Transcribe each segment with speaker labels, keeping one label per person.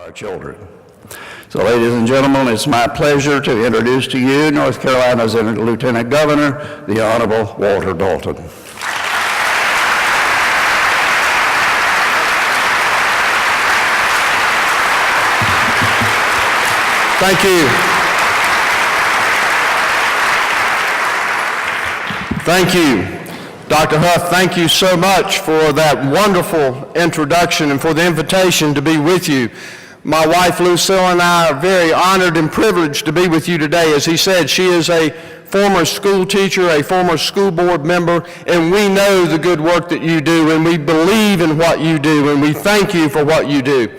Speaker 1: Our children. So, ladies and gentlemen, it's my pleasure to introduce to you North Carolina's Lieutenant Governor, the Honorable Walter Dalton.
Speaker 2: Thank you. Thank you. Dr. Huff, thank you so much for that wonderful introduction and for the invitation to be with you. My wife, Lucille, and I are very honored and privileged to be with you today. As he said, she is a former school teacher, a former school board member, and we know the good work that you do, and we believe in what you do, and we thank you for what you do.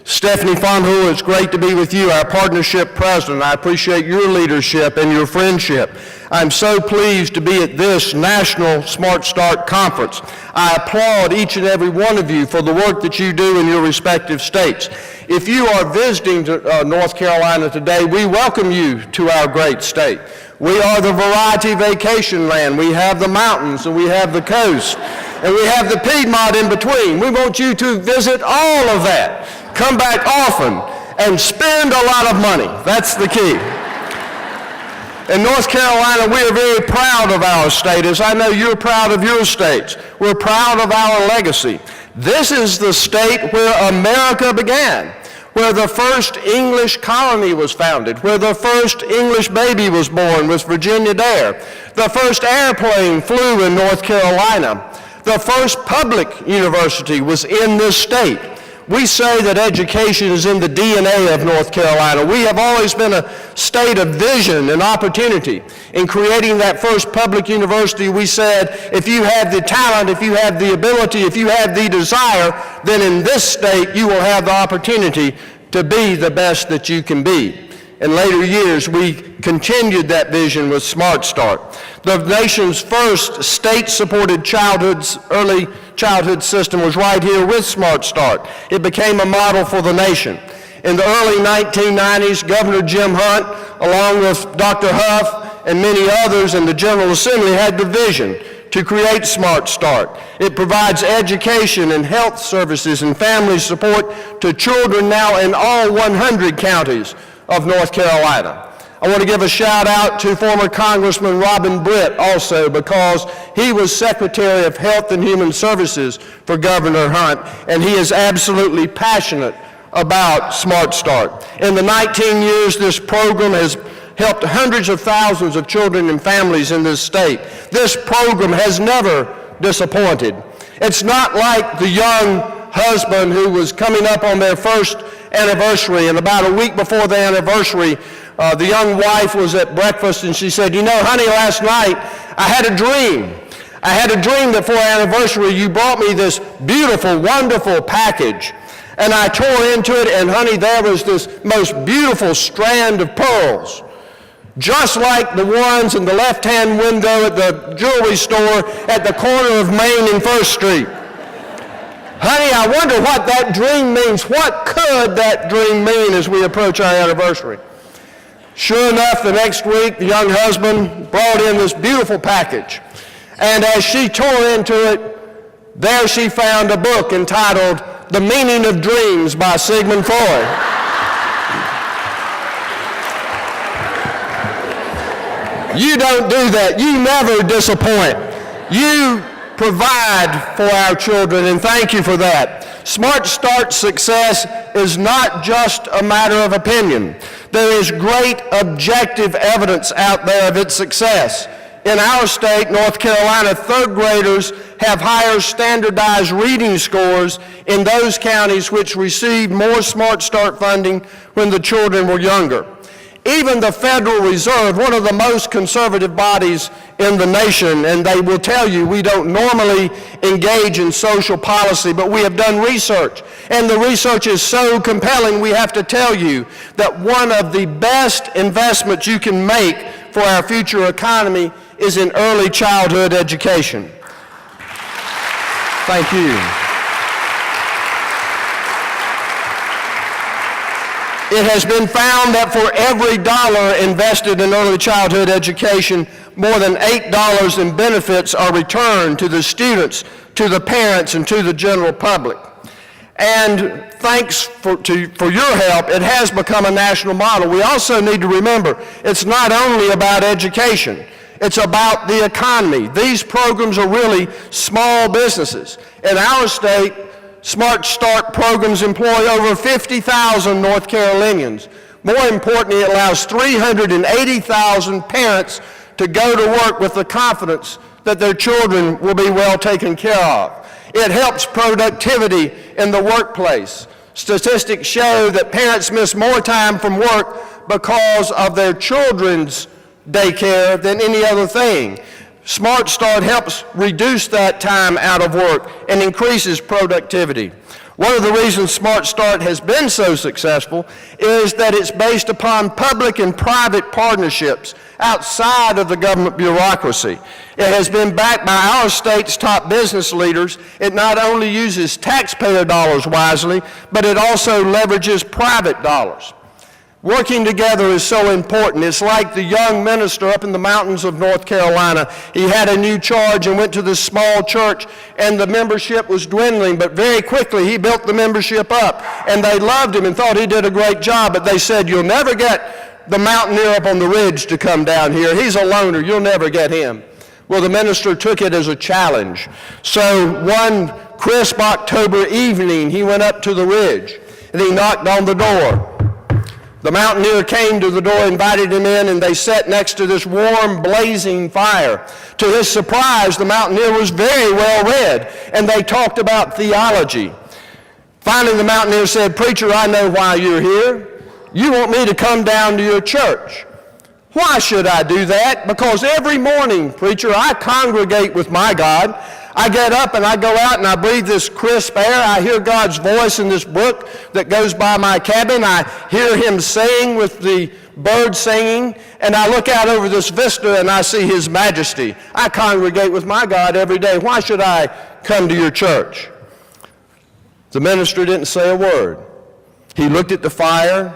Speaker 2: Stephanie Fonhul, it's great to be with you, our partnership president. I appreciate your leadership and your friendship. I'm so pleased to be at this National Smart Start Conference. I applaud each and every one of you for the work that you do in your respective states. If you are visiting North Carolina today, we welcome you to our great state. We are the variety vacation land. We have the mountains, and we have the coast, and we have the Piedmont in between. We want you to visit all of that. Come back often and spend a lot of money. That's the key. In North Carolina, we are very proud of our state, as I know you're proud of your states. We're proud of our legacy. This is the state where America began, where the first English colony was founded, where the first English baby was born was Virginia Dare. The first airplane flew in North Carolina. The first public university was in this state. We say that education is in the DNA of North Carolina. We have always been a state of vision and opportunity. In creating that first public university, we said, if you have the talent, if you have the ability, if you have the desire, then in this state you will have the opportunity to be the best that you can be. In later years, we continued that vision with Smart Start. The nation's first state-supported early childhood system was right here with Smart Start. It became a model for the nation. In the early 1990s, Governor Jim Hunt, along with Dr. Huff and many others in the General Assembly, had the vision to create Smart Start. It provides education and health services and family support to children now in all 100 counties of North Carolina. I want to give a shout out to former Congressman Robin Britt also, because he was Secretary of Health and Human Services for Governor Hunt, and he is absolutely passionate about Smart Start. In the 19 years this program has helped hundreds of thousands of children and families in this state. This program has never disappointed. It's not like the young husband who was coming up on their first anniversary, and about a week before the anniversary, the young wife was at breakfast and she said, "You know, honey, last night I had a dream. I had a dream that for our anniversary you brought me this beautiful, wonderful package. And I tore into it, and honey, there was this most beautiful strand of pearls, just like the ones in the left-hand window at the jewelry store at the corner of Main and First Street. Honey, I wonder what that dream means. What could that dream mean as we approach our anniversary?" Sure enough, the next week, the young husband brought in this beautiful package. And as she tore into it, there she found a book entitled The Meaning of Dreams by Sigmund Freud. You don't do that. You never disappoint. You provide for our children, and thank you for that. Smart Start success is not just a matter of opinion. There is great objective evidence out there of its success. In our state, North Carolina, third graders have higher standardized reading scores in those counties which received more Smart Start funding when the children were younger. Even the Federal Reserve, one of the most conservative bodies in the nation, and they will tell you we don't normally engage in social policy, but we have done research, and the research is so compelling we have to tell you that one of the best investments you can make for our future economy is in early childhood education. Thank you. It has been found that for every dollar invested in early childhood education, more than $8 in benefits are returned to the students, to the parents, and to the general public. And thanks for your help, it has become a national model. We also need to remember, it's not only about education, it's about the economy. These programs are really small businesses. In our state, Smart Start programs employ over 50,000 North Carolinians. More importantly, it allows 380,000 parents to go to work with the confidence that their children will be well taken care of. It helps productivity in the workplace. Statistics show that parents miss more time from work because of their children's daycare than any other thing. Smart Start helps reduce that time out of work and increases productivity. One of the reasons Smart Start has been so successful is that it's based upon public and private partnerships outside of the government bureaucracy. It has been backed by our state's top business leaders. It not only uses taxpayer dollars wisely, but it also leverages private dollars. Working together is so important. It's like the young minister up in the mountains of North Carolina. He had a new charge and went to this small church, and the membership was dwindling, but very quickly he built the membership up, and they loved him and thought he did a great job, but they said, "You'll never get the mountaineer up on the ridge to come down here. He's a loner. You'll never get him." Well, the minister took it as a challenge. So one crisp October evening, he went up to the ridge, and he knocked on the door. The mountaineer came to the door, invited him in, and they sat next to this warm, blazing fire. To his surprise, the mountaineer was very well read, and they talked about theology. Finally, the mountaineer said, "Preacher, I know why you're here. You want me to come down to your church." "Why should I do that?" "Because every morning, preacher, I congregate with my God. I get up and I go out and I breathe this crisp air. I hear God's voice in this brook that goes by my cabin. I hear him sing with the birds singing, and I look out over this vista and I see his majesty. I congregate with my God every day. Why should I come to your church?" The minister didn't say a word. He looked at the fire,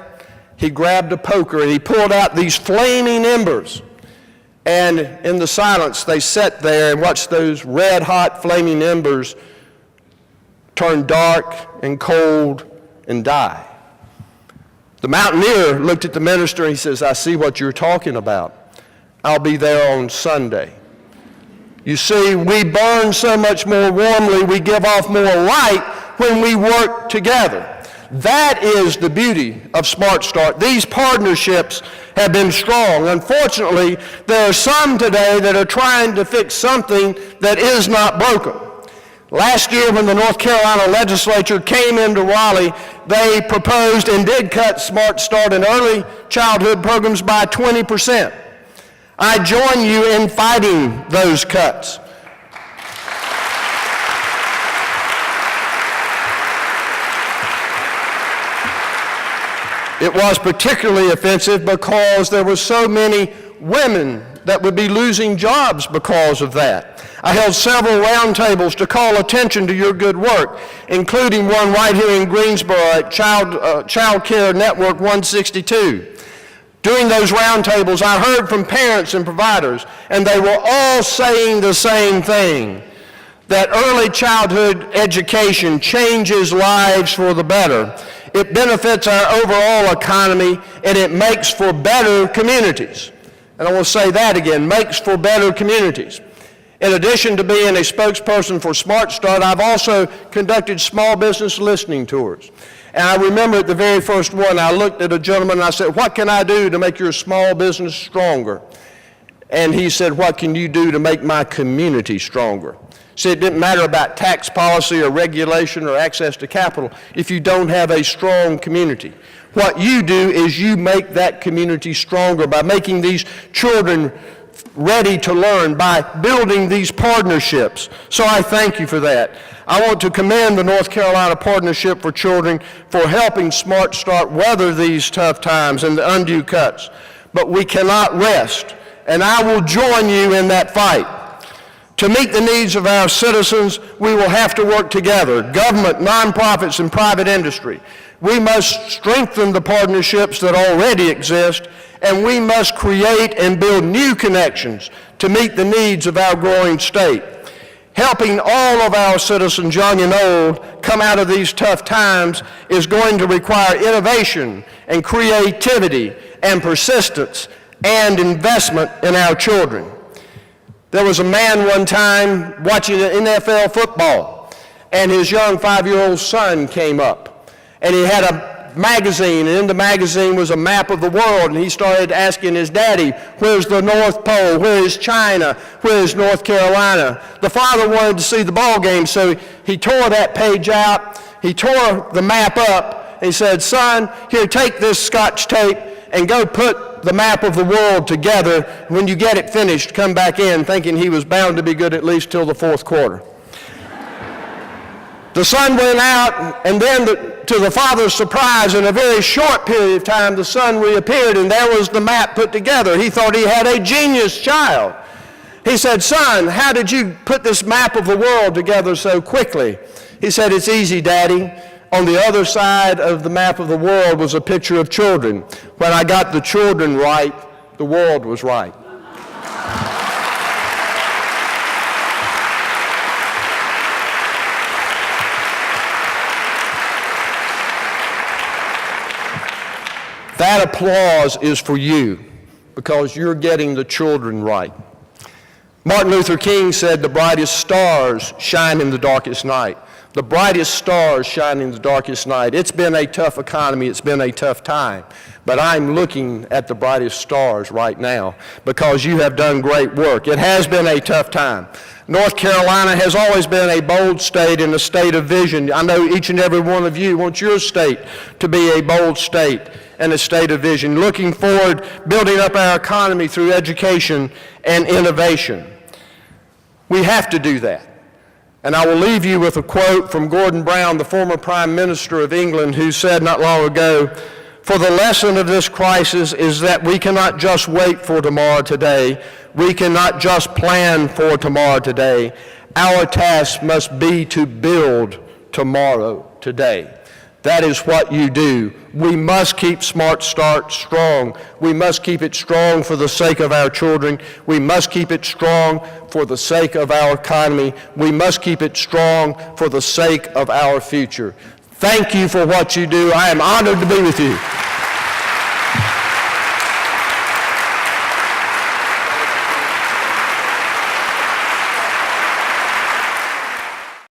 Speaker 2: he grabbed a poker, and he pulled out these flaming embers. And in the silence, they sat there and watched those red-hot flaming embers turn dark and cold and die. The mountaineer looked at the minister and he says, "I see what you're talking about. I'll be there on Sunday." You see, we burn so much more warmly, we give off more light when we work together. That is the beauty of Smart Start. These partnerships have been strong. Unfortunately, there are some today that are trying to fix something that is not broken. Last year, when the North Carolina legislature came into Raleigh, they proposed and did cut Smart Start and early childhood programs by 20%. I join you in fighting those cuts. It was particularly offensive because there were so many women that would be losing jobs because of that. I held several roundtables to call attention to your good work, including one right here in Greensboro at Child Care Network 162. During those roundtables, I heard from parents and providers, and they were all saying the same thing, that early childhood education changes lives for the better. It benefits our overall economy, and it makes for better communities. And I will say that again, makes for better communities. In addition to being a spokesperson for Smart Start, I've also conducted small business listening tours. And I remember at the very first one, I looked at a gentleman and I said, "What can I do to make your small business stronger?" And he said, "What can you do to make my community stronger?" See, it didn't matter about tax policy or regulation or access to capital if you don't have a strong community. What you do is you make that community stronger by making these children ready to learn, by building these partnerships. So I thank you for that. I want to commend the North Carolina Partnership for Children for helping Smart Start weather these tough times and the undue cuts. But we cannot rest, and I will join you in that fight. To meet the needs of our citizens, we will have to work together, government, nonprofits, and private industry. We must strengthen the partnerships that already exist, and we must create and build new connections to meet the needs of our growing state. helping all of our citizens, young and old, come out of these tough times is going to require innovation and creativity and persistence and investment in our children. There was a man one time watching NFL football, and his young 5-year-old son came up, and he had a magazine, and in the magazine was a map of the world, and he started asking his daddy, where's the North Pole, where is China, where is North Carolina? The father wanted to see the ball game, so he tore that page out, he tore the map up, and he said, son, here, take this Scotch tape and go put the map of the world together. When you get it finished, come back in, thinking he was bound to be good at least till the fourth quarter. The son went out, and then to the father's surprise, in a very short period of time, the son reappeared, and there was the map put together. He thought he had a genius child. He said, son, how did you put this map of the world together so quickly? He said, it's easy, Daddy. On the other side of the map of the world was a picture of children. When I got the children right, the world was right. That applause is for you because you're getting the children right. Martin Luther King said the brightest stars shine in the darkest night. The brightest stars shine in the darkest night. It's been a tough economy. It's been a tough time. But I'm looking at the brightest stars right now because you have done great work. It has been a tough time. North Carolina has always been a bold state and a state of vision. I know each and every one of you wants your state to be a bold state and a state of vision, looking forward, building up our economy through education and innovation. We have to do that. And I will leave you with a quote from Gordon Brown, the former Prime Minister of England, who said not long ago, "For the lesson of this crisis is that we cannot just wait for tomorrow today. We cannot just plan for tomorrow today. Our task must be to build tomorrow today." That is what you do. We must keep Smart Start strong. We must keep it strong for the sake of our children. We must keep it strong for the sake of our economy. We must keep it strong for the sake of our future. Thank you for what you do. I am honored to be with you.